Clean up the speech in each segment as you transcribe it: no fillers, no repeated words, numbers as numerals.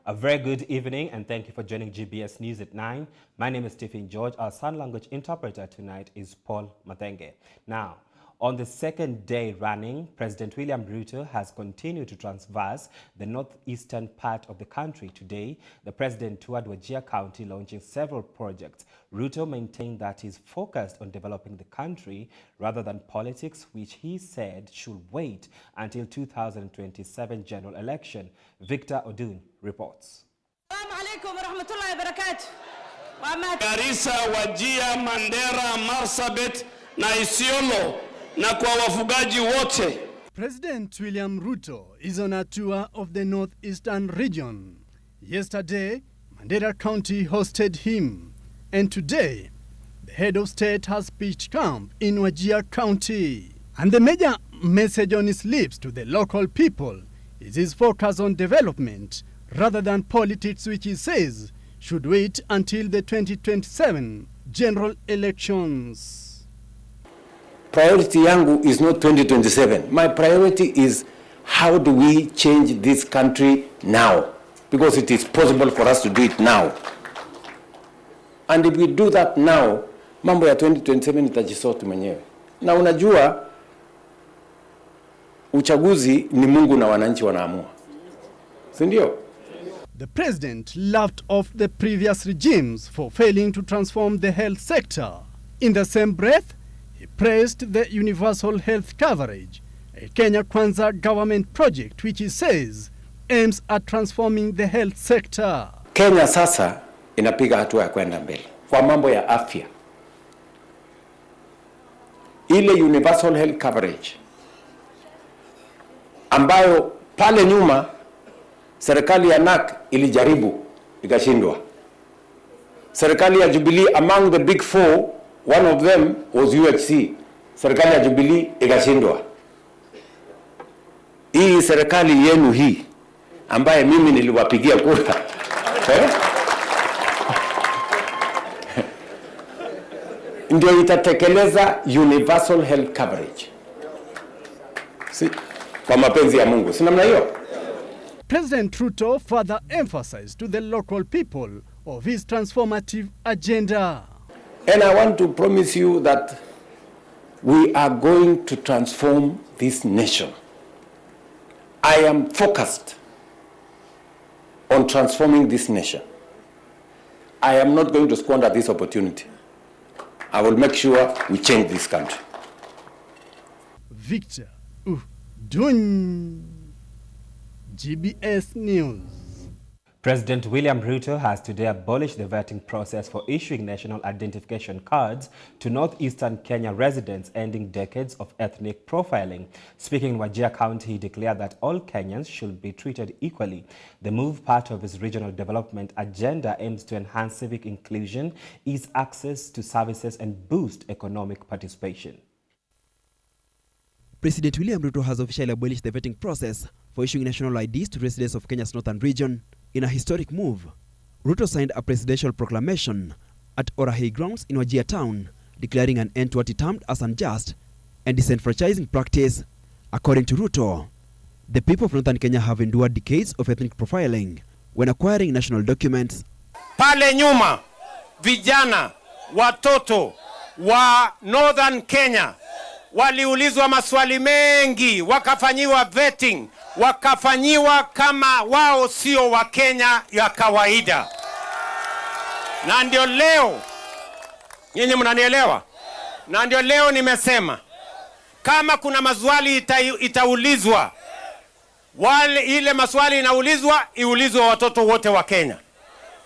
A very good evening and thank you for joining GBS News at 9. My name is Stephen George. Our sign language interpreter tonight is Paul Mathenge. Now, on the second day running, President William Ruto has continued to traverse the northeastern part of the country. Today, the president toured Wajir County launching several projects. Ruto maintained that he's focused on developing the country rather than politics, which he said should wait until 2027 general election. Victor Odun reports. Garissa, Wajir, Mandera, Marsabit na Isiolo na kwa wafugaji wote. President William Ruto is on a tour of the northeastern region. Yesterday, Mandera County hosted him. And today, the head of state has pitched camp in Wajir County. And the major message on his lips to the local people is his focus on development rather than politics, which he says should wait until the 2027 general elections. Priority yangu is not 2027. My priority is how do we change this country now? Because it is possible for us to do it now. And if we do that now, mambo ya 2027 itajisort mwenyewe. Na unajua, uchaguzi ni Mungu na wananchi wanaamua. Si ndio? The president laughed off the previous regimes for failing to transform the health sector. In the same breath, he praised the universal health coverage, a Kenya Kwanza government project which he says aims at transforming the health sector. Kenya sasa inapiga hatua ya kwenda mbele kwa mambo ya afya. Ile universal health coverage ambayo pale nyuma serikali ya NAC ilijaribu ikashindwa. Serikali ya Jubilee, among the big four, one of them was UHC. Serikali ya Jubilee ikashindwa. Hii serikali yenu hii ambaye mimi niliwapigia kura ndio itatekeleza universal health coverage. Si kwa mapenzi ya Mungu. Si namna hiyo? President Ruto further emphasized to the local people of his transformative agenda. And I want to promise you that we are going to transform this nation. I am focused on transforming this nation. I am not going to squander this opportunity. I will make sure we change this country. Victor Odun, GBS News. President William Ruto has today abolished the vetting process for issuing national identification cards to northeastern Kenya residents, ending decades of ethnic profiling. Speaking in Wajir County, he declared that all Kenyans should be treated equally. The move, part of his regional development agenda, aims to enhance civic inclusion, ease access to services, and boost economic participation. President William Ruto has officially abolished the vetting process for issuing national IDs to residents of Kenya's northern region. In a historic move, Ruto signed a presidential proclamation at Orahei grounds in Wajir town, declaring an end to what he termed as unjust and disenfranchising practice. According to Ruto, the people of northern Kenya have endured decades of ethnic profiling when acquiring national documents. Pale nyuma, vijana, watoto wa northern Kenya waliulizwa maswali mengi, wakafanyiwa vetting, wakafanyiwa kama wao sio wa Kenya ya kawaida. Na ndio leo, nyinyi mnanielewa? Na ndio leo nimesema, kama kuna maswali itaulizwa, ile maswali inaulizwa, iulizwe watoto wote wa Kenya.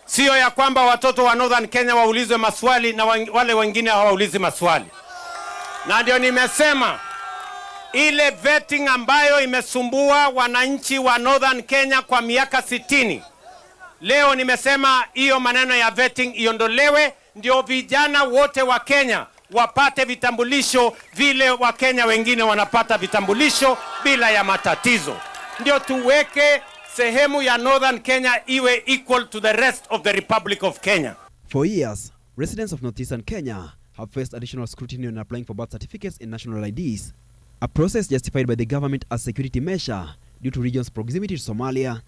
Sio ya kwamba watoto wa northern Kenya waulizwe maswali na wale wengine hawaulizi maswali. Na ndio nimesema, ile vetting ambayo imesumbua wananchi wa northern Kenya kwa miaka 60, leo nimesema hiyo maneno ya vetting iondolewe, ndio vijana wote wa Kenya wapate vitambulisho vile wa Kenya wengine wanapata vitambulisho bila ya matatizo. Ndio tuweke sehemu ya northern Kenya iwe equal to the rest of the Republic of Kenya. For years, residents of northeastern Kenya have faced additional scrutiny on applying for birth certificates and national IDs, a process justified by the government as security measure due to region's proximity to Somalia.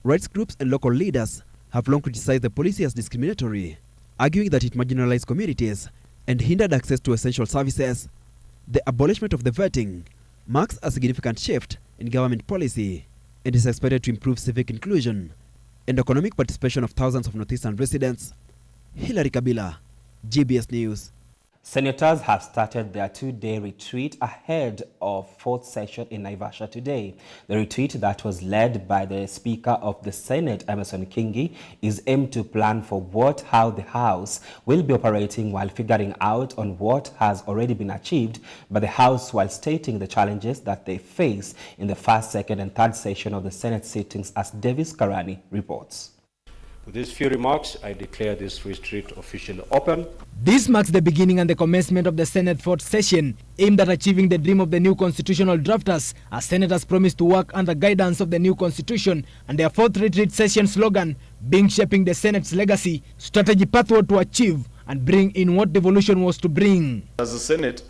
Rights groups and local leaders have long criticized the policy as discriminatory, arguing that it marginalized communities and hindered access to essential services. The abolishment of the vetting marks a significant shift in government policy and is expected to improve civic inclusion and economic participation of thousands of Northeastern residents. Hilary Kabila, GBS News. Senators have started their two-day retreat ahead of fourth session in Naivasha today. The retreat that was led by the Speaker of the Senate, Emerson Kingi, is aimed to plan for how the House will be operating while figuring out on what has already been achieved by the House, while stating the challenges that they face in the first, second and third session of the Senate sittings, as Davis Karani reports. With these few remarks, I declare this retreat officially open. This marks the beginning and the commencement of the Senate fourth session, aimed at achieving the dream of the new constitutional drafters, as senators promised to work under guidance of the new constitution, and their fourth retreat session slogan being shaping the Senate's legacy, strategy pathway to achieve and bring in what devolution was to bring. As a Senate,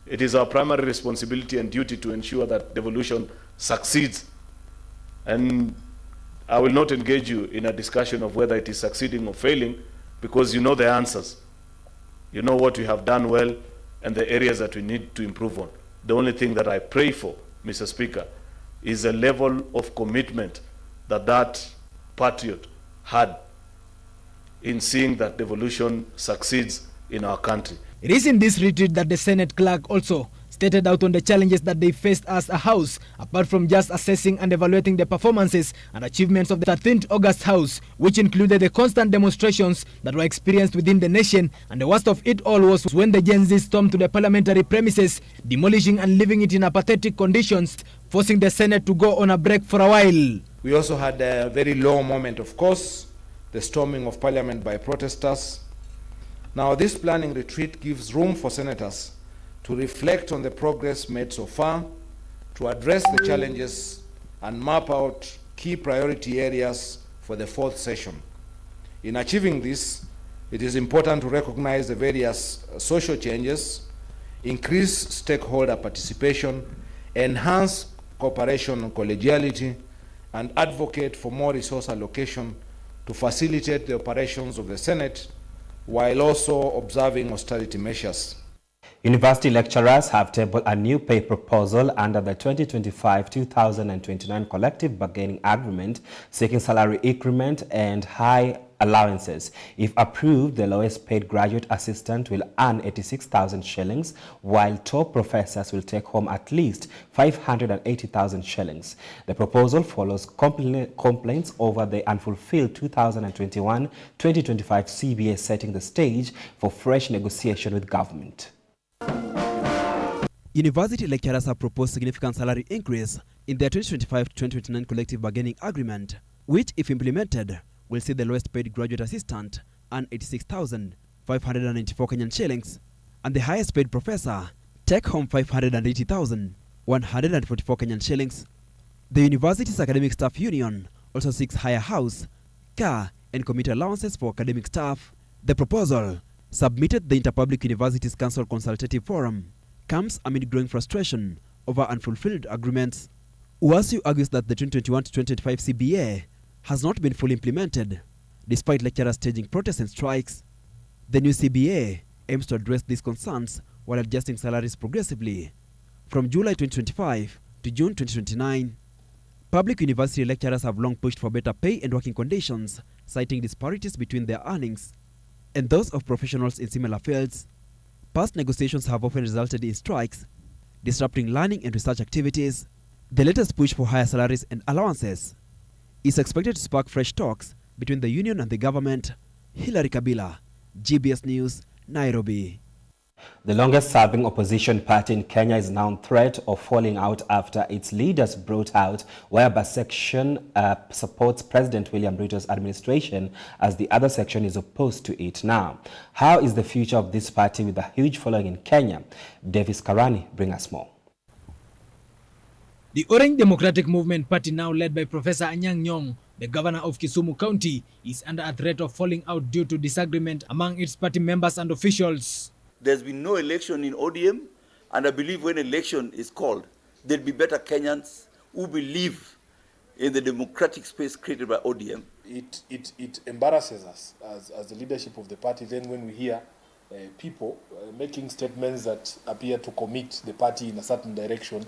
it is our primary responsibility and duty to ensure that devolution succeeds. And I will not engage you in a discussion of whether it is succeeding or failing, because you know the answers. You know what we have done well and the areas that we need to improve on. The only thing that I pray for, Mr. Speaker, is a level of commitment that patriot had in seeing that devolution succeeds in our country. It is in this retreat that the Senate clerk also stated out on the challenges that they faced as a House, apart from just assessing and evaluating the performances and achievements of the 13th August House, which included the constant demonstrations that were experienced within the nation, and the worst of it all was when the Gen Z stormed to the parliamentary premises, demolishing and leaving it in apathetic conditions, forcing the Senate to go on a break for a while. We also had a very low moment, of course, the storming of parliament by protesters. Now, this planning retreat gives room for senators to reflect on the progress made so far, to address the challenges and map out key priority areas for the fourth session. In achieving this, it is important to recognize the various social changes, increase stakeholder participation, enhance cooperation and collegiality, and advocate for more resource allocation to facilitate the operations of the Senate, while also observing austerity measures. University lecturers have tabled a new pay proposal under the 2025-2029 collective bargaining agreement, seeking salary increment and high allowances. If approved, the lowest paid graduate assistant will earn 86,000 shillings, while top professors will take home at least 580,000 shillings. The proposal follows complaints over the unfulfilled 2021-2025 CBA, setting the stage for fresh negotiation with government. University lecturers have proposed significant salary increase in their 2025-2029 collective bargaining agreement, which, if implemented, will see the lowest paid graduate assistant earn 86,594 Kenyan shillings, and the highest paid professor take home 580,144 Kenyan shillings. The university's academic staff union also seeks higher house, car, and commuter allowances for academic staff. The proposal, submitted the Interpublic Universities Council Consultative Forum, comes amid growing frustration over unfulfilled agreements. UASU argues that the 2021-2025 CBA has not been fully implemented, despite lecturers staging protests and strikes. The new CBA aims to address these concerns while adjusting salaries progressively from July 2025 to June 2029. Public university lecturers have long pushed for better pay and working conditions, citing disparities between their earnings and those of professionals in similar fields. Past negotiations have often resulted in strikes, disrupting learning and research activities. The latest push for higher salaries and allowances is expected to spark fresh talks between the union and the government. Hilary Kabila, GBS News, Nairobi. The longest-serving opposition party in Kenya is now in threat of falling out after its leaders brought out whereby section supports President William Ruto's administration, as the other section is opposed to it. Now, how is the future of this party with a huge following in Kenya? Davis Karani, bring us more. The Orange Democratic Movement Party, now led by Professor Anyang' Nyong'o, the governor of Kisumu County, is under a threat of falling out due to disagreement among its party members and officials. There's been no election in ODM, and I believe when election is called, there'll be better Kenyans who believe in the democratic space created by ODM. It embarrasses us as the leadership of the party then when we hear people making statements that appear to commit the party in a certain direction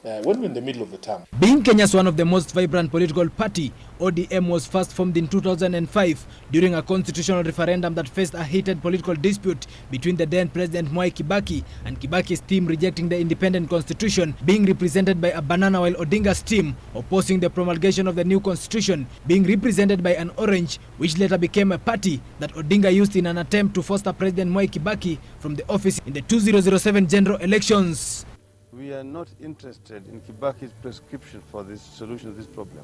when we're in the middle of the term. Being Kenya's one of the most vibrant political party, ODM was first formed in 2005 during a constitutional referendum that faced a heated political dispute between the then President Mwai Kibaki and Kibaki's team rejecting the independent constitution being represented by a banana, while Odinga's team opposing the promulgation of the new constitution being represented by an orange, which later became a party that Odinga used in an attempt to foster President Mwai Kibaki from the office in the 2007 general elections. We are not interested in Kibaki's prescription for this solution to this problem.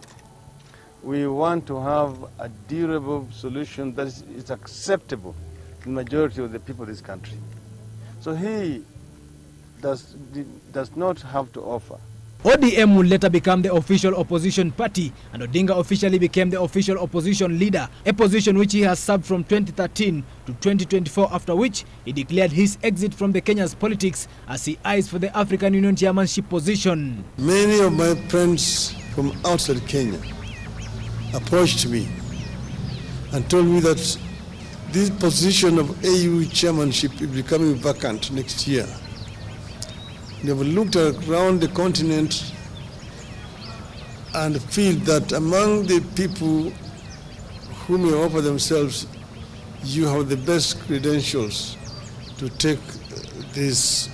We want to have a durable solution that is acceptable to the majority of the people of this country. So he does not have to offer. ODM would later become the official opposition party, and Odinga officially became the official opposition leader, a position which he has served from 2013 to 2024, after which he declared his exit from the Kenya's politics as he eyes for the African Union chairmanship position. Many of my friends from outside Kenya approached me and told me that this position of AU chairmanship is becoming vacant next year. They have looked around the continent and feel that among the people who may offer themselves, you have the best credentials to take this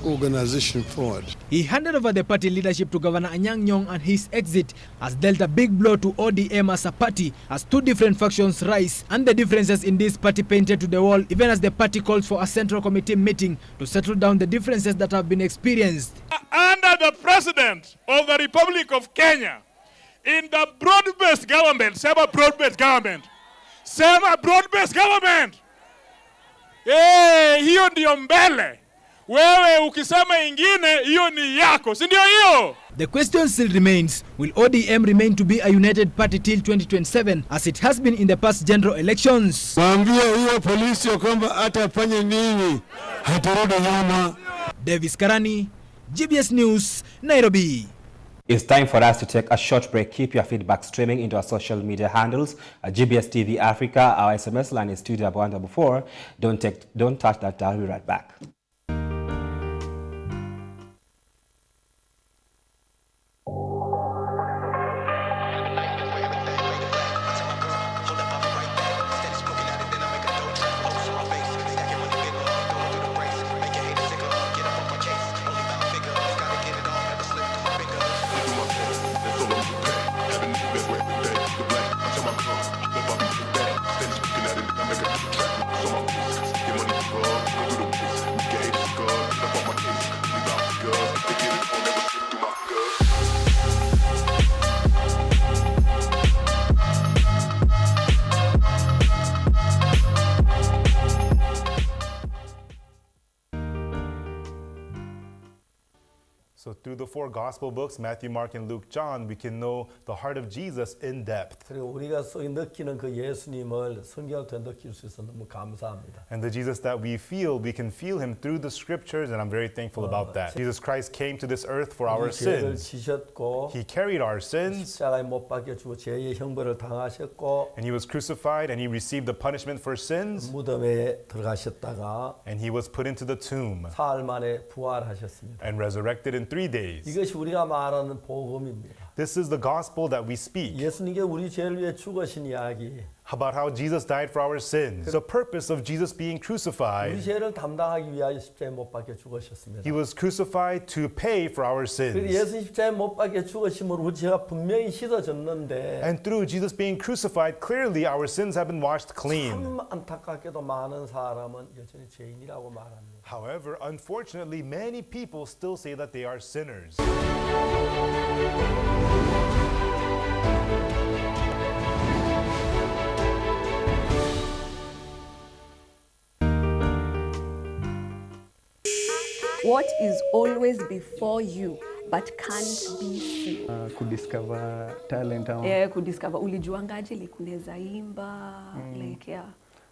organization forward. He handed over the party leadership to Governor Anyang' Nyong'o, and his exit has dealt a big blow to ODM as a party, as two different factions rise and the differences in this party painted to the wall, even as the party calls for a central committee meeting to settle down the differences that have been experienced. Under the President of the Republic of Kenya, in the broad-based government, sema broad-based government, hiyo ndio mbele. Wewe ukisema ingine, hiyo ni yako, si ndio hiyo? The question still remains, will ODM remain to be a united party till 2027 as it has been in the past general elections? Waambie huyo polisi kwamba atafanya nini, hatarudi nyuma. Davis Karani, GBS News, Nairobi. It's time for us to take a short break. Keep your feedback streaming into our social media handles at GBS TV Africa. Our SMS line is studio abanda before. Don't touch that dial. We'll be right back. So through the four gospel books, Matthew, Mark, and Luke, John, we can know the heart of Jesus in depth. 그리고 우리가 느끼는 그 예수님을 성경을 통해 느낄 수 있어서 너무 감사합니다. And the Jesus that we can feel him through the scriptures, and I'm very thankful about that. Jesus Christ came to this earth for our sins. 지셨고, he carried our sins. 십자가에 못 박혀 죽어 죄의 형벌을 당하셨고, and he was crucified and he received the punishment for sins. 무덤에 들어가셨다가, and he was put into the tomb. 사흘 만에 부활하셨습니다. and resurrected in 3 days. 이것이 우리가 말하는 복음입니다. This is the gospel that we speak. 예수님께 우리 죄를 위해 죽으신 이야기. About how Jesus died for our sins. The purpose of Jesus being crucified. 우리 죄를 담당하기 위하여 십자가에 못 박혀 죽으셨습니다. He was crucified to pay for our sins. 예수 십자가에 못 박혀 죽으심으로 우리 죄가 분명히 씻어졌는데. And through Jesus being crucified, clearly our sins have been washed clean. 참 안타깝게도 많은 사람은 여전히 죄인이라고 말합니다. However, unfortunately, many people still say that they are sinners. What is always before you but can't be seen? Kudiscover talent. Kudiscover. Ulijuangaje like unaweza imba like yeah.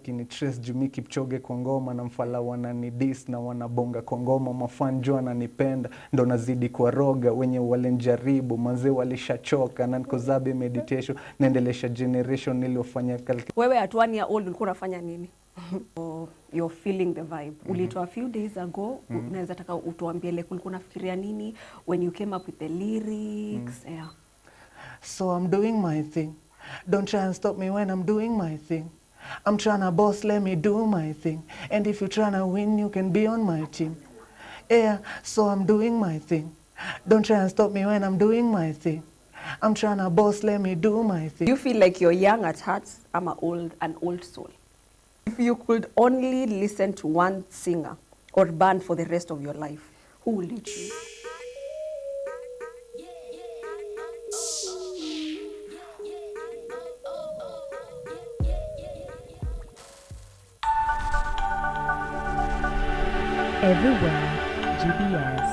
Kini Trace Jumi Kipchoge kwa ngoma na mfala wanani dis na wanabonga kwa ngoma mafan jua ananipenda ndo nazidi kwa roga wenye walenjaribu manze walishachoka na nikozabe meditation naendelesha generation niliofanya kalki. Wewe at 1 year old ulikuwa unafanya nini? You're feeling the vibe. Ulitoa a few days ago, unaweza taka utuambie like ulikuwa unafikiria nini when you came up with the lyrics? Yeah. So I'm doing my thing. Don't try and stop me when I'm doing my thing. I'm tryna boss, let me do my thing. And if you're tryna win, you can be on my team. Yeah, so I'm doing my thing. Don't try and stop me when I'm doing my thing. I'm tryna boss, let me do my thing. You feel like you're young at heart, I'm an old soul. If you could only listen to one singer or band for the rest of your life, who will you choose? Everywhere, GBS.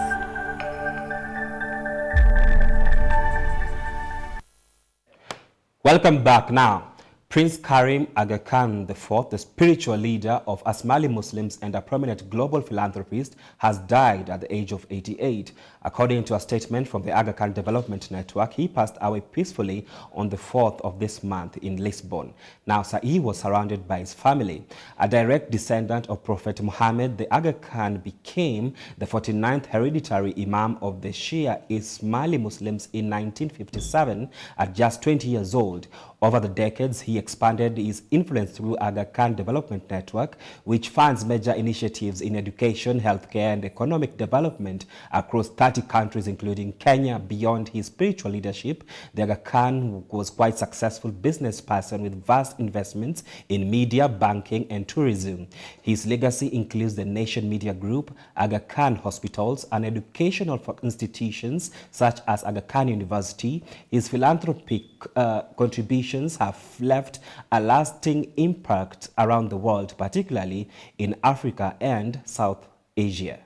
Welcome back now. Prince Karim Aga Khan IV, the spiritual leader of Asmali Muslims and a prominent global philanthropist, has died at the age of 88. According to a statement from the Aga Khan Development Network, he passed away peacefully on the 4th of this month in Lisbon. Now, he was surrounded by his family. A direct descendant of Prophet Muhammad, the Aga Khan became the 49th hereditary Imam of the Shia Ismaili Muslims in 1957 at just 20 years old. Over the decades, he expanded his influence through Aga Khan Development Network, which funds major initiatives in education, healthcare, and economic development across 30 countries, including Kenya. Beyond his spiritual leadership, the Aga Khan was quite a successful business person with vast investments in media, banking, and tourism. His legacy includes the Nation Media Group, Aga Khan Hospitals, and educational institutions such as Aga Khan University. His philanthropic contributions have left a lasting impact around the world, particularly in Africa and South Asia.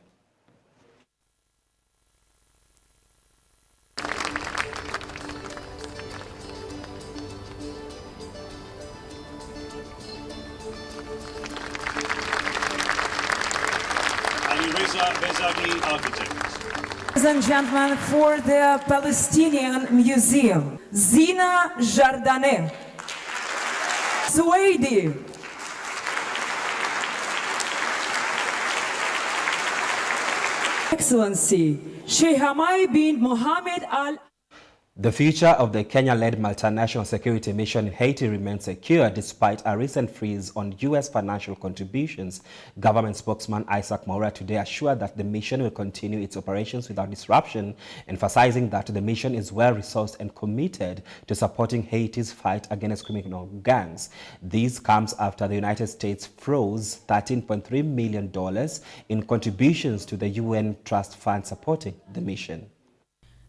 Ladies and gentlemen, for the Palestinian Museum, Zina Jardane, Swedi, Excellency, Sheikh Hamad bin Mohammed Al. The future of the Kenya-led multinational security mission in Haiti remains secure despite a recent freeze on U.S. financial contributions. Government spokesman Isaac Mwaura today assured that the mission will continue its operations without disruption, emphasizing that the mission is well-resourced and committed to supporting Haiti's fight against criminal gangs. This comes after the United States froze $13.3 million in contributions to the UN Trust Fund supporting the mission.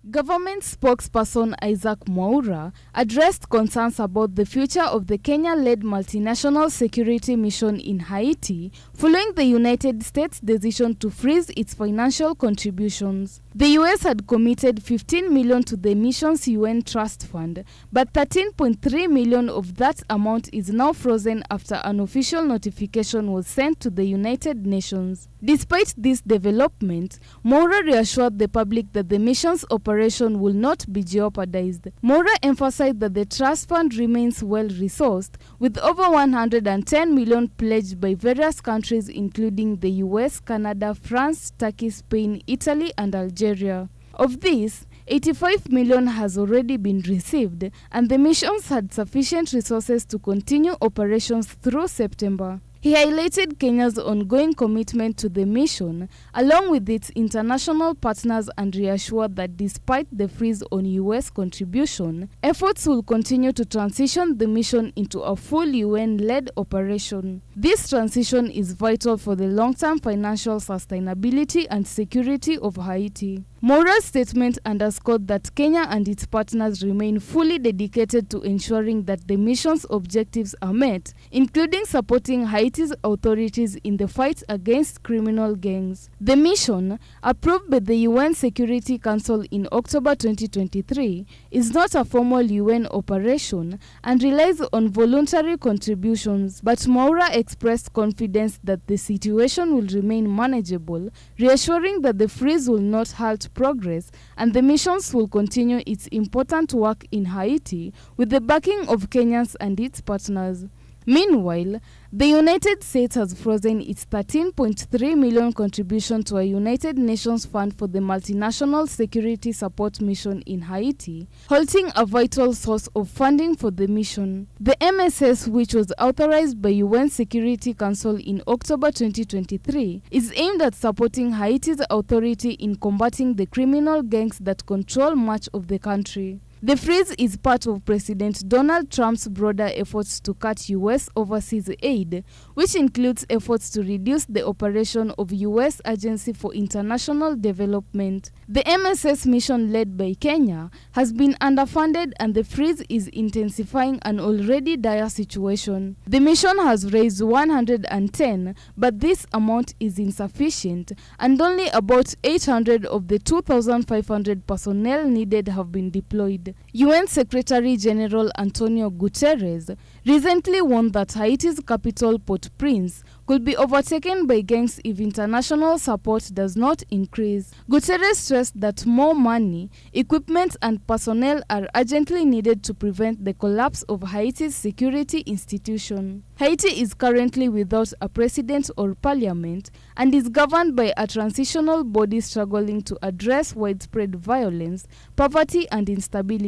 Government spokesperson Isaac Mwaura addressed concerns about the future of the Kenya-led multinational security mission in Haiti following the United States' decision to freeze its financial contributions. The U.S. had committed $15 million to the mission's UN Trust Fund, but $13.3 million of that amount is now frozen after an official notification was sent to the United Nations. Despite this development, Mwaura reassured the public that the mission's operation will not be jeopardized. Mwaura emphasized that the trust fund remains well-resourced, with over $110 million pledged by various countries including the US, Canada, France, Turkey, Spain, Italy, and Algeria. Of this, $85 million has already been received, and the missions had sufficient resources to continue operations through September. He highlighted Kenya's ongoing commitment to the mission, along with its international partners, and reassured that despite the freeze on U.S. contribution, efforts will continue to transition the mission into a full UN-led operation. This transition is vital for the long-term financial sustainability and security of Haiti. Mwaura's statement underscored that Kenya and its partners remain fully dedicated to ensuring that the mission's objectives are met, including supporting Haiti's authorities in the fight against criminal gangs. The mission, approved by the UN Security Council in October 2023, is not a formal UN operation and relies on voluntary contributions, but Mwaura expressed confidence that the situation will remain manageable, reassuring that the freeze will not halt progress and the missions will continue its important work in Haiti with the backing of Kenyans and its partners. Meanwhile, the United States has frozen its $13.3 million contribution to a United Nations fund for the multinational security support mission in Haiti, halting a vital source of funding for the mission. The MSS, which was authorized by UN Security Council in October 2023, is aimed at supporting Haiti's authority in combating the criminal gangs that control much of the country. The freeze is part of President Donald Trump's broader efforts to cut U.S. overseas aid, which includes efforts to reduce the operation of U.S. Agency for International Development. The MSS mission led by Kenya has been underfunded and the freeze is intensifying an already dire situation. The mission has raised 110, but this amount is insufficient and only about 800 of the 2,500 personnel needed have been deployed. UN Secretary General Antonio Guterres recently warned that Haiti's capital, Port-au-Prince, could be overtaken by gangs if international support does not increase. Guterres stressed that more money, equipment and personnel are urgently needed to prevent the collapse of Haiti's security institution. Haiti is currently without a president or parliament and is governed by a transitional body struggling to address widespread violence, poverty and instability.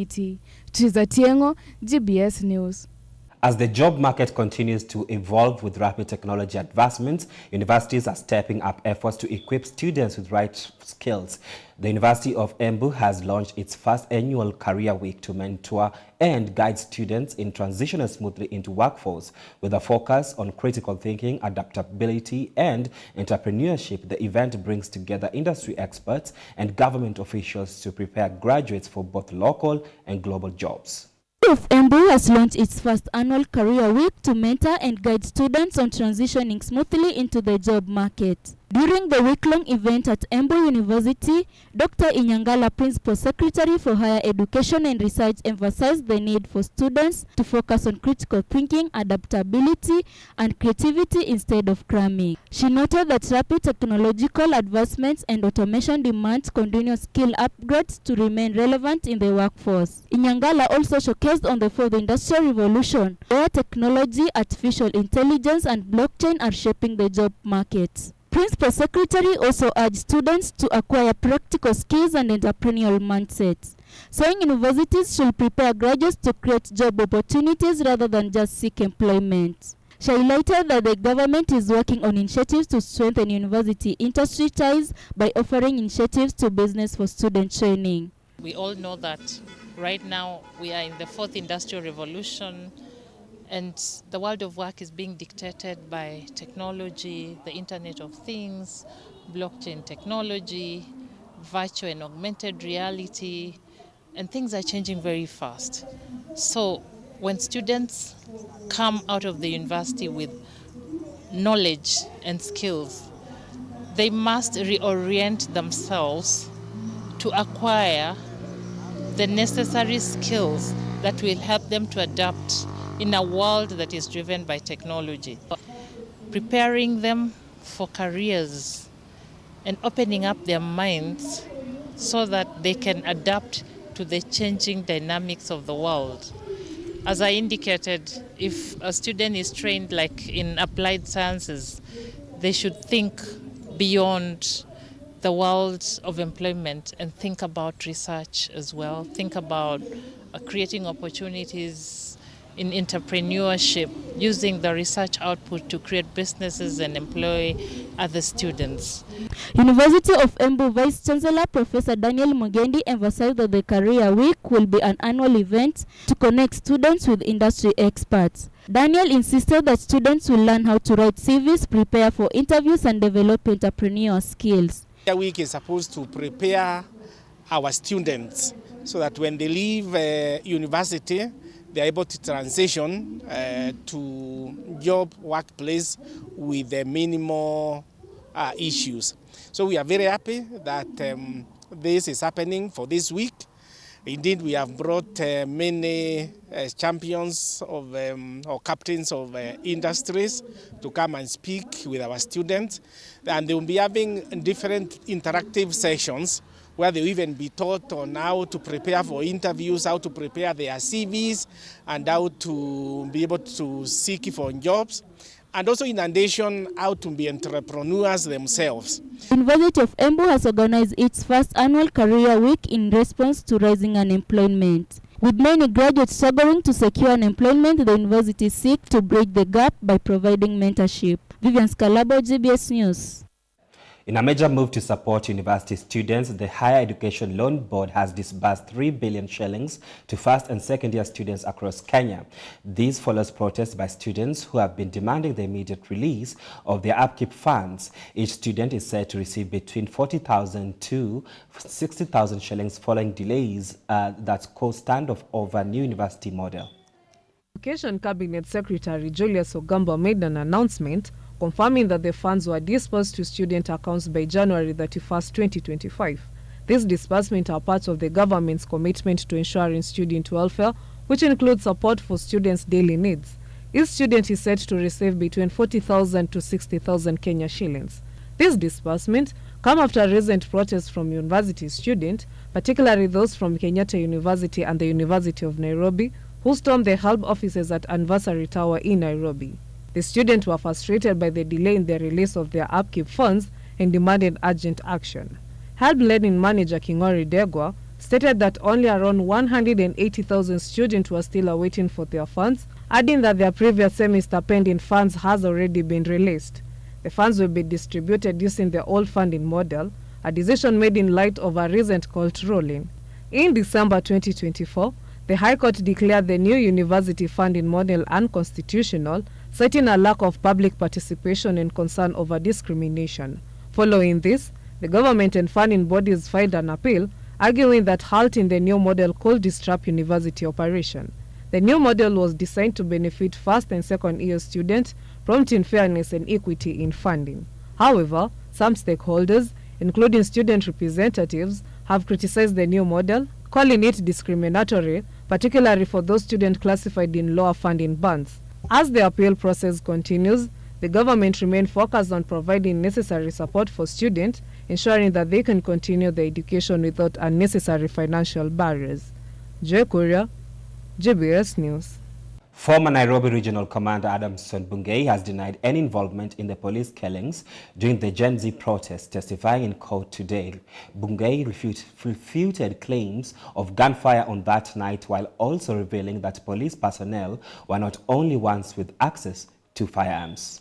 Triza Tiengo, GBS News. As the job market continues to evolve with rapid technology advancements, universities are stepping up efforts to equip students with right skills. The University of Embu has launched its first annual Career Week to mentor and guide students in transitioning smoothly into workforce. With a focus on critical thinking, adaptability, and entrepreneurship, the event brings together industry experts and government officials to prepare graduates for both local and global jobs. of Embu has launched its first annual Career Week to mentor and guide students on transitioning smoothly into the job market. During the week-long event at Embu University, Dr. Inyangala, Principal Secretary for Higher Education and Research, emphasized the need for students to focus on critical thinking, adaptability, and creativity instead of cramming. She noted that rapid technological advancements and automation demand continuous skill upgrades to remain relevant in the workforce. Inyangala also showcased on the fourth industrial revolution, where technology, artificial intelligence, and blockchain are shaping the job market. Principal Secretary also urged students to acquire practical skills and entrepreneurial mindsets, saying universities should prepare graduates to create job opportunities rather than just seek employment. She highlighted that the government is working on initiatives to strengthen university industry ties by offering initiatives to business for student training. We all know that right now we are in the fourth industrial revolution, and the world of work is being dictated by technology, the Internet of Things, blockchain technology, virtual and augmented reality, and things are changing very fast. So when students come out of the university with knowledge and skills, they must reorient themselves to acquire the necessary skills that will help them to adapt in a world that is driven by technology. Preparing them for careers and opening up their minds so that they can adapt to the changing dynamics of the world. As I indicated, if a student is trained like in applied sciences, they should think beyond the world of employment and think about research as well, think about creating opportunities in entrepreneurship, using the research output to create businesses and employ other students. University of Embu Vice Chancellor Professor Daniel Mugendi emphasized that the Career Week will be an annual event to connect students with industry experts. Daniel insisted that students will learn how to write CVs, prepare for interviews, and develop entrepreneurial skills. The week is supposed to prepare our students so that when they leave university, they're able to transition to job workplace with the minimal issues. So we are very happy that this is happening for this week. Indeed, we have brought many champions of or captains of industries to come and speak with our students, and they will be having different interactive sessions where they will even be taught on how to prepare for interviews, how to prepare their CVs, and how to be able to seek for jobs. And also in addition, how to be entrepreneurs themselves. The University of Embu has organized its first annual Career Week in response to rising unemployment. With many graduates struggling to secure unemployment, the university seeks to bridge the gap by providing mentorship. Vivian Scalabo, GBS News. In a major move to support university students, the Higher Education Loan Board has disbursed 3 billion shillings to first and second year students across Kenya. This follows protests by students who have been demanding the immediate release of their upkeep funds. Each student is said to receive between 40,000 to 60,000 shillings following delays that caused standoff over new university model. Education Cabinet Secretary Julius Ogamba made an announcement confirming that the funds were disbursed to student accounts by January 31st, 2025. These disbursements are part of the government's commitment to ensuring student welfare, which includes support for students' daily needs. Each student is set to receive between 40,000 to 60,000 Kenya shillings. These disbursements come after recent protests from university students, particularly those from Kenyatta University and the University of Nairobi, who stormed the HALB offices at Anniversary Tower in Nairobi. The students were frustrated by the delay in the release of their upkeep funds and demanded urgent action. HALB lending manager Kingori Degwa stated that only around 180,000 students were still awaiting for their funds, adding that their previous semester pending funds has already been released. The funds will be distributed using the old funding model, a decision made in light of a recent court ruling. In December 2024, the High Court declared the new university funding model unconstitutional, citing a lack of public participation and concern over discrimination. Following this, the government and funding bodies filed an appeal, arguing that halting the new model could disrupt university operation. The new model was designed to benefit first and second year students, promoting fairness and equity in funding. However, some stakeholders, including student representatives, have criticized the new model, calling it discriminatory, particularly for those students classified in lower funding bands. As the appeal process continues, the government remains focused on providing necessary support for students, ensuring that they can continue their education without unnecessary financial barriers. Joy Kuria, GBS News. Former Nairobi Regional Commander Adamson Bungei has denied any involvement in the police killings during the Gen Z protest, testifying in court today. Bungei refuted claims of gunfire on that night, while also revealing that police personnel were not only ones with access to firearms.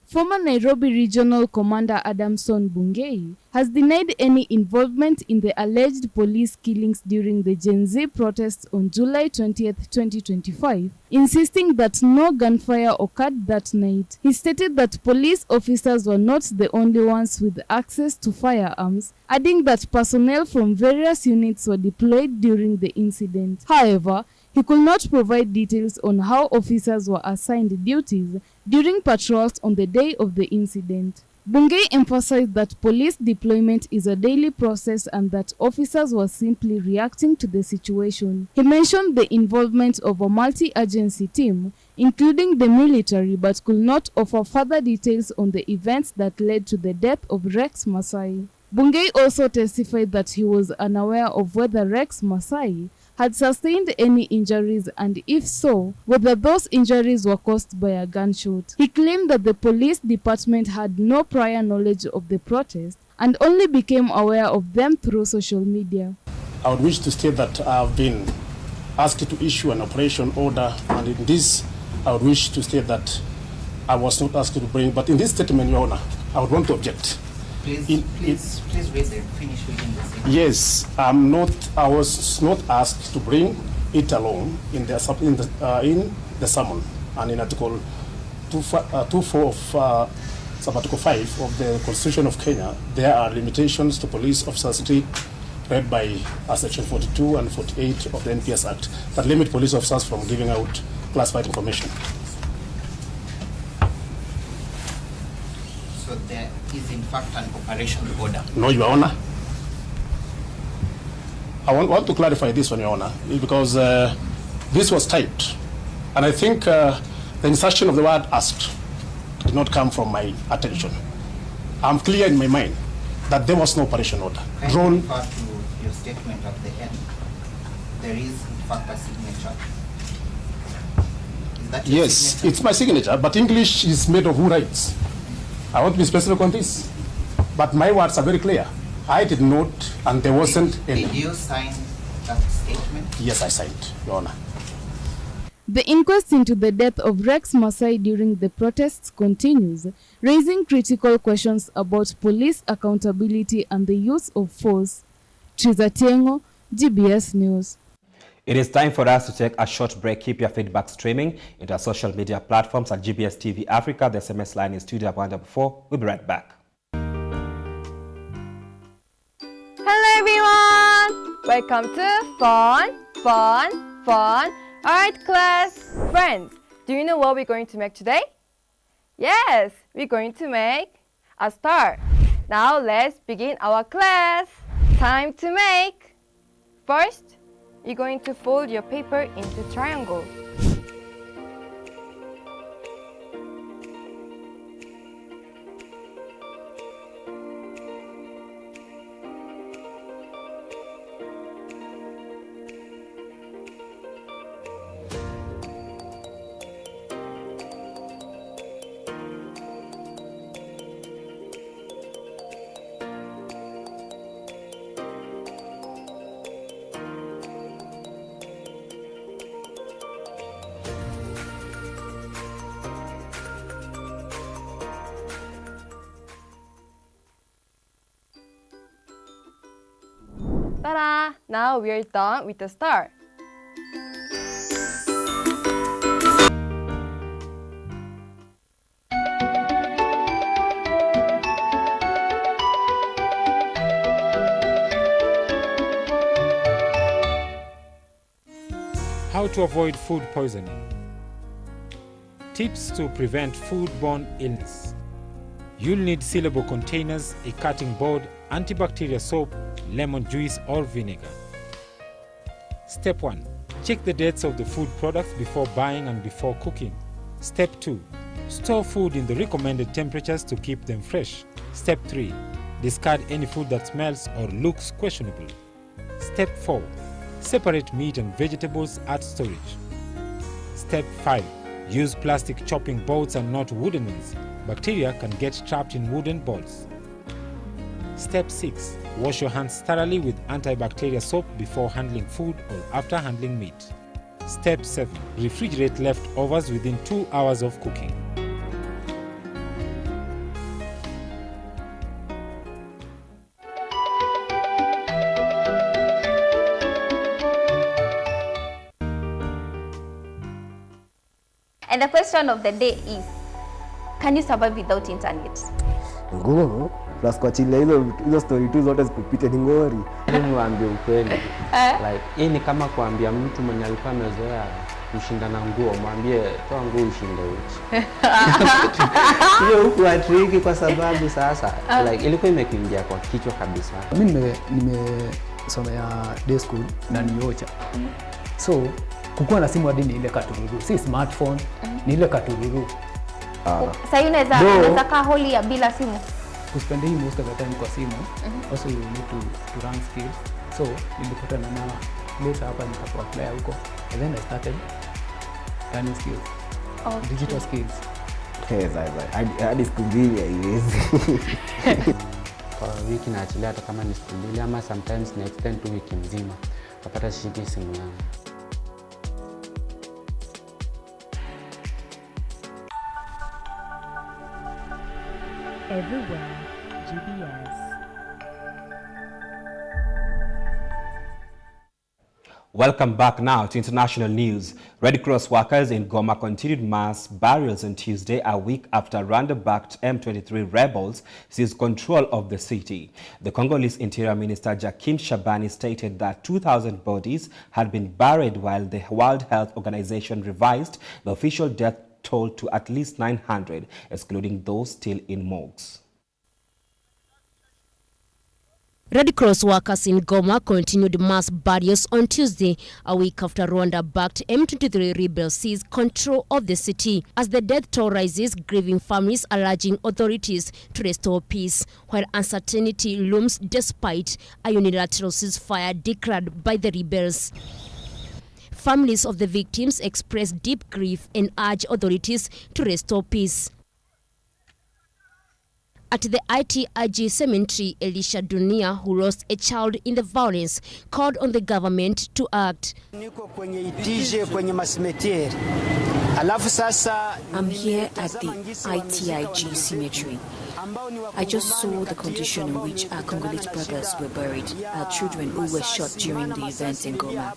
Former Nairobi Regional Commander Adamson Bungei has denied any involvement in the alleged police killings during the Gen Z protests on July 20th, 2025, insisting that no gunfire occurred that night. He stated that police officers were not the only ones with access to firearms, adding that personnel from various units were deployed during the incident. However, he could not provide details on how officers were assigned duties during patrols on the day of the incident. Bungei emphasized that police deployment is a daily process and that officers were simply reacting to the situation. He mentioned the involvement of a multi-agency team, including the military, but could not offer further details on the events that led to the death of Rex Masai. Bungei also testified that he was unaware of whether Rex Masai had sustained any injuries, and if so, whether those injuries were caused by a gunshot. He claimed that the police department had no prior knowledge of the protest and only became aware of them through social media. I would wish to state that I have been asked to issue an operation order, and in this I would wish to state that I was not asked to bring, but in this statement, Your Honor, I would want to object. Please read and finish reading the statement. Yes, I was not asked to bring it alone in the summon, and in Article 2.4 of Sub-Article 5 of the Constitution of Kenya, there are limitations to police officers' read by Section 42 and 48 of the NPS Act that limit police officers from giving out classified information. So there is in fact an operational order? No, Your Honor. I want to clarify this one, Your Honor, because this was typed. And I think the insertion of the word asked did not come from my attention. I'm clear in my mind that there was no operation order. Can you refer to your statement at the end? There is in fact a signature. Is that your Yes, signature? it's my signature, but English is made of who writes. I want to be specific on this, but my words are very clear. I did not, and there wasn't any. Did you sign that statement? Yes, I signed, Your Honor. The inquest into the death of Rex Masai during the protests continues, raising critical questions about police accountability and the use of force. Triza Tiengo, GBS News. It is time for us to take a short break. Keep your feedback streaming into our social media platforms at GBS TV Africa. The SMS line is studio 144. We'll be right back. Hello everyone! Welcome to Fun. Alright class, friends, do you know what we're going to make today? Yes, we're going to make a star. Now let's begin our class. Time to make. First, you're going to fold your paper into triangle. Ta-da! Now we're done with the star. How to avoid food poisoning. Tips to prevent foodborne illness. You'll need sealable containers, a cutting board, antibacterial soap, lemon juice or vinegar. Step 1. Check the dates of the food products before buying and before cooking. Step 2. Store food in the recommended temperatures to keep them fresh. Step 3. Discard any food that smells or looks questionable. Step 4. Separate meat and vegetables at storage. Step 5. Use plastic chopping boards and not wooden ones. Bacteria can get trapped in wooden boards. Step 6. Wash your hands thoroughly with antibacterial soap before handling food or after handling meat. Step 7. Refrigerate leftovers within 2 hours of cooking. And the question of the day is, can you survive without internet? Ngumu, plus kuachilia hizo story tu zote zikupite ni ngori. Mwambie ukweli. Like hii ni kama kuambia mtu mwenye alikuwa amezoea kushinda na nguo, mwambie toa nguo ushinde uchi. Hiyo huku atriki kwa sababu sasa like ilikuwa imekuingia kwa kichwa kabisa. Mimi nimesomea day school na niocha. So kukuwa na simu hadi ni ile katururu, si smartphone, ni ile katururu. Sasa unaweza kaa holi ya bila simu. Kuspend hii most of the time kwa simu. Also you need to run skills. So nilipatana na later hapa nikapo-apply huko. And then I started learning skills. Okay. Digital skills. Yes, hadi siku mbili haiwezi. Kwa wiki naachilia hata kama ni siku mbili ama sometimes na extend tu wiki nzima. Napata shida simu yangu. Everywhere, GBS. Welcome back now to international news. Red Cross workers in Goma continued mass burials on Tuesday, a week after Rwanda-backed M23 rebels seized control of the city. The Congolese Interior Minister Jakim Shabani stated that 2,000 bodies had been buried, while the World Health Organization revised the official death toll to at least 900, excluding those still in morgues. Red Cross workers in Goma continued mass burials on Tuesday, a week after Rwanda-backed M23 rebels seized control of the city. As the death toll rises, grieving families are urging authorities to restore peace, while uncertainty looms despite a unilateral ceasefire declared by the rebels. Families of the victims express deep grief and urge authorities to restore peace. At the ITIG cemetery, Elisha Dunia, who lost a child in the violence, called on the government to act. I'm here at the ITIG cemetery. I just saw the condition in which our Congolese brothers were buried, our children who were shot during the events in Goma.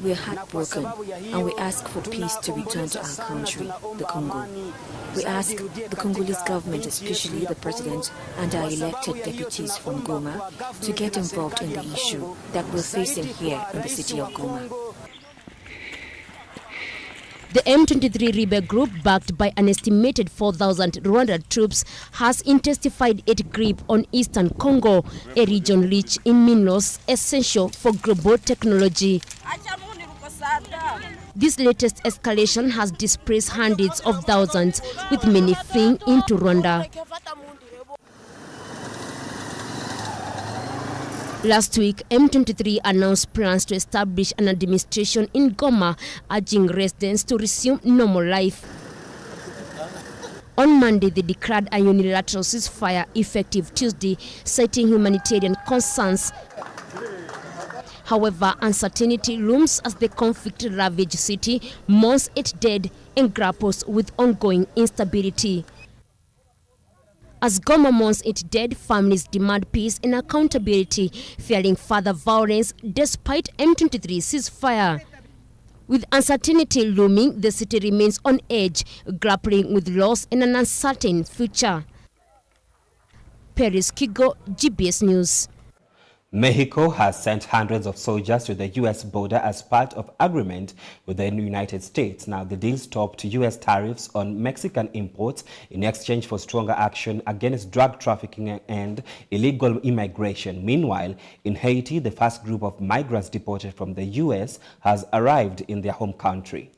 We are heartbroken and we ask for peace to return to our country, the Congo. We ask the Congolese government, especially the president and our elected deputies from Goma, to get involved in the issue that we're facing here in the city of Goma. The M23 rebel group, backed by an estimated 4,000 Rwandan troops, has intensified its grip on eastern Congo, a region rich in minerals essential for global technology. This latest escalation has displaced hundreds of thousands, with many fleeing into Rwanda. Last week, M23 announced plans to establish an administration in Goma, urging residents to resume normal life. On Monday, they declared a unilateral ceasefire effective Tuesday, citing humanitarian concerns. However, uncertainty looms as the conflict-ravaged city mourns its dead and grapples with ongoing instability. As Goma mourns its dead, families demand peace and accountability, fearing further violence despite M23 ceasefire. With uncertainty looming, the city remains on edge, grappling with loss and an uncertain future. Paris Kigo, GBS News. Mexico has sent hundreds of soldiers to the U.S. border as part of agreement with the United States. Now, the deal stopped U.S. tariffs on Mexican imports in exchange for stronger action against drug trafficking and illegal immigration. Meanwhile, in Haiti, the first group of migrants deported from the U.S. has arrived in their home country.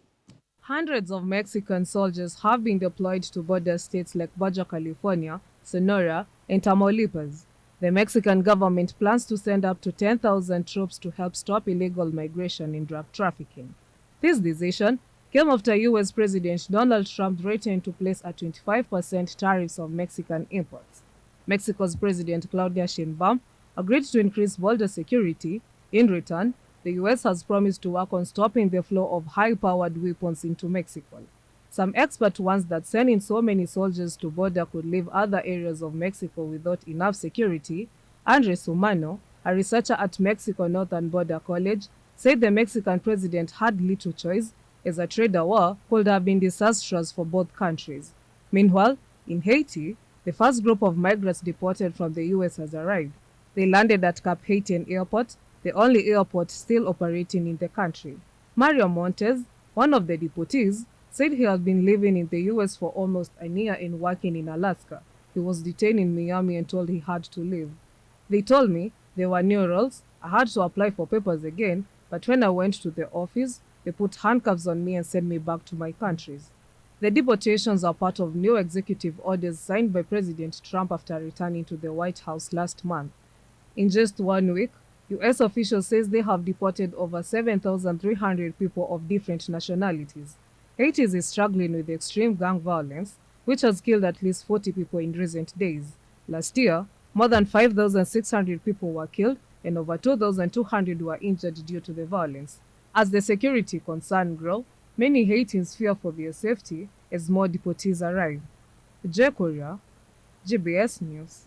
Hundreds of Mexican soldiers have been deployed to border states like Baja California, Sonora, and Tamaulipas. The Mexican government plans to send up to 10,000 troops to help stop illegal migration and drug trafficking. This decision came after U.S. President Donald Trump threatened to place a 25% tariffs on Mexican imports. Mexico's President Claudia Sheinbaum agreed to increase border security. In return, the U.S. has promised to work on stopping the flow of high-powered weapons into Mexico. Some experts warn that sending so many soldiers to border could leave other areas of Mexico without enough security. Andres Humano, a researcher at Mexico Northern Border College, said the Mexican president had little choice, as a trade war could have been disastrous for both countries. Meanwhile, in Haiti, the first group of migrants deported from the U.S. has arrived. They landed at Cap Haitian Airport, the only airport still operating in the country. Mario Montes, one of the deportees, said he had been living in the U.S. for almost a year and working in Alaska. He was detained in Miami and told he had to leave. They told me there were new rules. I had to apply for papers again, but when I went to the office, they put handcuffs on me and sent me back to my countries. The deportations are part of new executive orders signed by President Trump after returning to the White House last month. In just 1 week, U.S. officials say they have deported over 7,300 people of different nationalities. Haiti is struggling with extreme gang violence, which has killed at least 40 people in recent days. Last year, more than 5,600 people were killed and over 2,200 were injured due to the violence. As the security concerns grow, many Haitians fear for their safety as more deportees arrive. J. Korea, GBS News.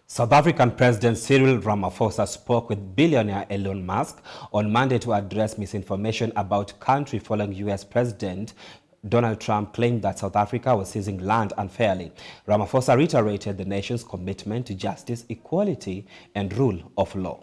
South African President Cyril Ramaphosa spoke with billionaire Elon Musk on Monday to address misinformation about country following U.S. President Donald Trump claimed that South Africa was seizing land unfairly. Ramaphosa reiterated the nation's commitment to justice, equality, and rule of law.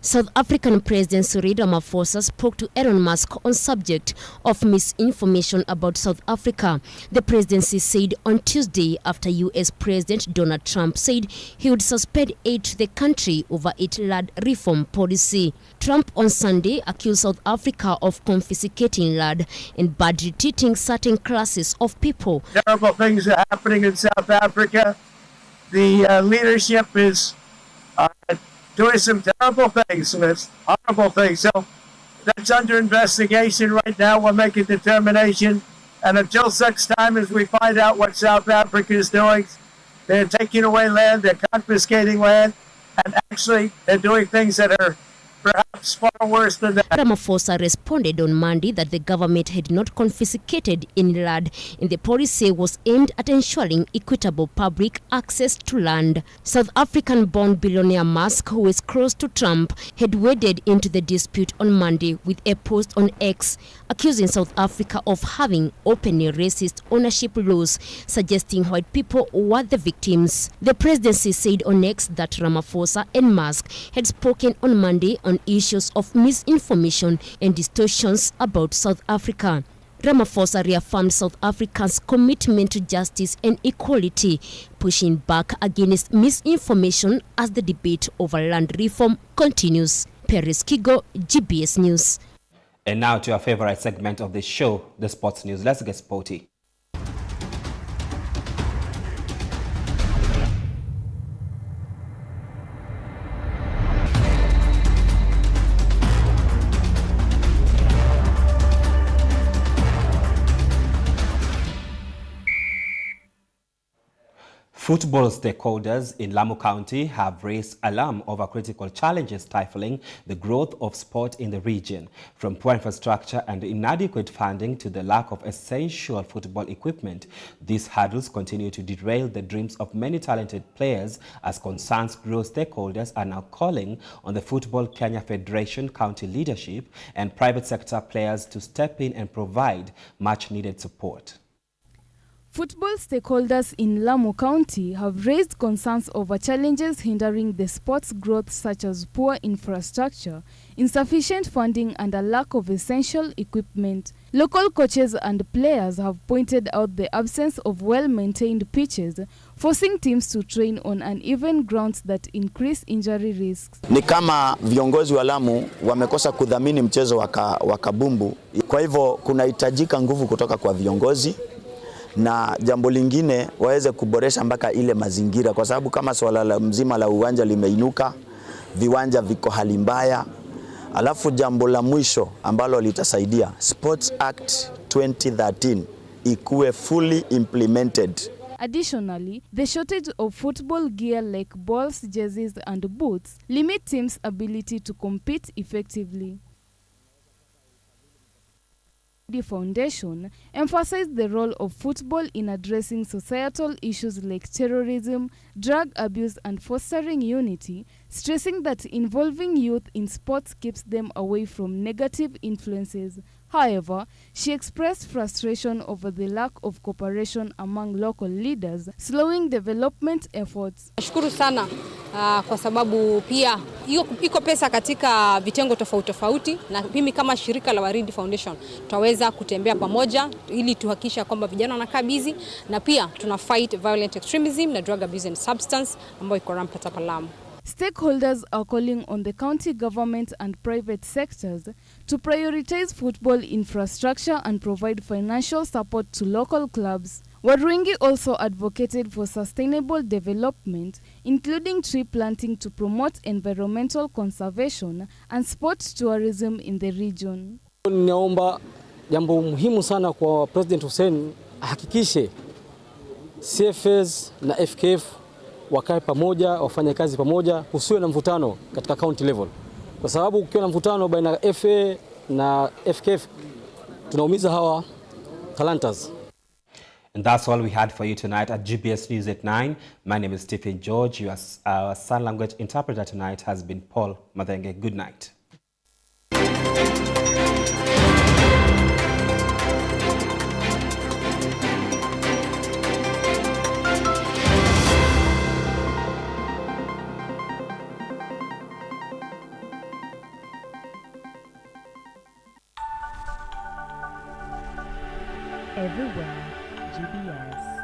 South African President Cyril Ramaphosa spoke to Elon Musk on subject of misinformation about South Africa. The presidency said on Tuesday after U.S. President Donald Trump said he would suspend aid to the country over its land reform policy. Trump on Sunday accused South Africa of confiscating land and badly treating certain classes of people. Terrible things are happening in South Africa. The leadership is doing some terrible things, horrible things. So that's under investigation right now. We'll make a determination. And until such time as we find out what South Africa is doing, they're taking away land, they're confiscating land, and actually they're doing things that are perhaps far worse than that. Ramaphosa responded on Monday that the government had not confiscated any land, and the policy was aimed at ensuring equitable public access to land. South African-born billionaire Musk, who is close to Trump, had waded into the dispute on Monday with a post on X, accusing South Africa of having openly racist ownership laws, suggesting white people were the victims. The presidency said on X that Ramaphosa and Musk had spoken on Monday on issues of misinformation and distortions about South Africa. Ramaphosa reaffirmed South Africa's commitment to justice and equality, pushing back against misinformation as the debate over land reform continues. Paris Kigo, GBS News. And now to our favorite segment of the show, the sports news. Let's get sporty. Football stakeholders in Lamu County have raised alarm over critical challenges stifling the growth of sport in the region, from poor infrastructure and inadequate funding to the lack of essential football equipment. These hurdles continue to derail the dreams of many talented players. As concerns grow, stakeholders are now calling on the Football Kenya Federation, county leadership, and private sector players to step in and provide much-needed support. Football stakeholders in Lamu County have raised concerns over challenges hindering the sport's growth, such as poor infrastructure, insufficient funding, and a lack of essential equipment. Local coaches and players have pointed out the absence of well-maintained pitches, forcing teams to train on uneven grounds that increase injury risks. Ni kama viongozi wa Lamu wamekosa kudhamini mchezo wa kabumbu. Kwa hivyo kunahitajika nguvu kutoka kwa viongozi, na jambo lingine waweze kuboresha mpaka ile mazingira, kwa sababu kama swala mzima la uwanja limeinuka, viwanja viko hali mbaya. Alafu jambo la mwisho ambalo litasaidia, Sports Act 2013 ikuwe fully implemented. Additionally, the shortage of football gear like balls, jerseys, and boots limit teams' ability to compete effectively. The foundation emphasized the role of football in addressing societal issues like terrorism, drug abuse, and fostering unity, stressing that involving youth in sports keeps them away from negative influences. However, she expressed frustration over the lack of cooperation among local leaders, slowing development efforts. Nashukuru sana kwa sababu pia iko pesa katika vitengo tofauti tofauti, na mimi kama shirika la Waridi Foundation tutaweza kutembea pamoja ili tuhakikisha kwamba vijana wanakaa busy, na pia tuna fight violent extremism na drug abuse and substance ambayo iko rampant hapa Lamu. Stakeholders are calling on the county government and private sectors to prioritize football infrastructure and provide financial support to local clubs. Waruingi also advocated for sustainable development, including tree planting to promote environmental conservation and sport tourism in the region. Ninaomba jambo muhimu sana kwa President Hussein ahakikishe CFS na FKF wakae pamoja, wafanye kazi pamoja, kusiwe na mvutano katika county level. Kwa sababu ukiwa na mvutano baina ya FA na FKF tunaumiza hawa talentas. And that's all we had for you tonight at GBS News at 9. My name is Stephen George. Our sign language interpreter tonight has been Paul Mathenge. Good night. Everywhere, GBS.